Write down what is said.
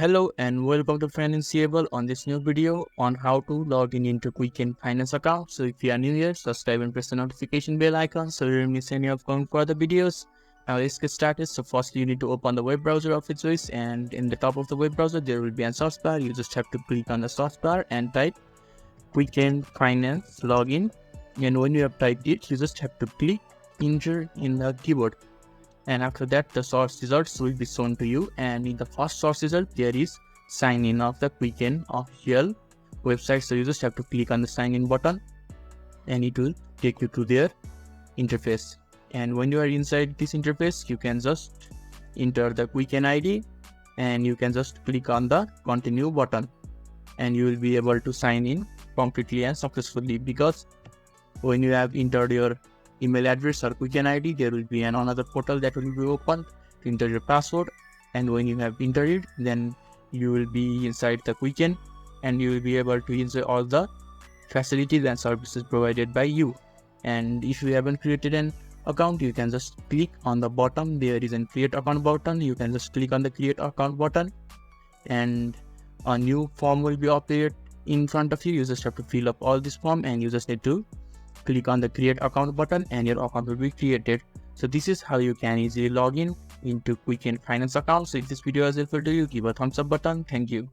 Hello and welcome to Financeable on this new video on how to log in into Quicken Finance account. So if you are new here, subscribe and press the notification bell icon so you don't miss any upcoming further videos. Now let's get started. So first you need to open the web browser of your choice, and in the top of the web browser there will be a search bar. You just have to click on the search bar and type Quicken Finance login, and when you have typed it you just have to click enter in the keyboard. And after that the source results will be shown to you, and in the first source result there is sign in of the Quicken official website. So you just have to click on the sign in button and it will take you to their interface. And when you are inside this interface you can just enter the Quicken ID and you can just click on the continue button, and you will be able to sign in completely and successfully, because when you have entered your email address or Quicken ID, there will be another portal that will be open to enter your password, and when you have entered it, then you will be inside the Quicken and you will be able to enjoy all the facilities and services provided by you. And if you haven't created an account, you can just click on the bottom. There is a create account button. You can just click on the create account button and a new form will be appeared in front of you. You just have to fill up all this form and you just need to click on the create account button and your account will be created. So this is how you can easily log in into Quicken Finance account. So if this video is helpful to you, give a thumbs up button. Thank you.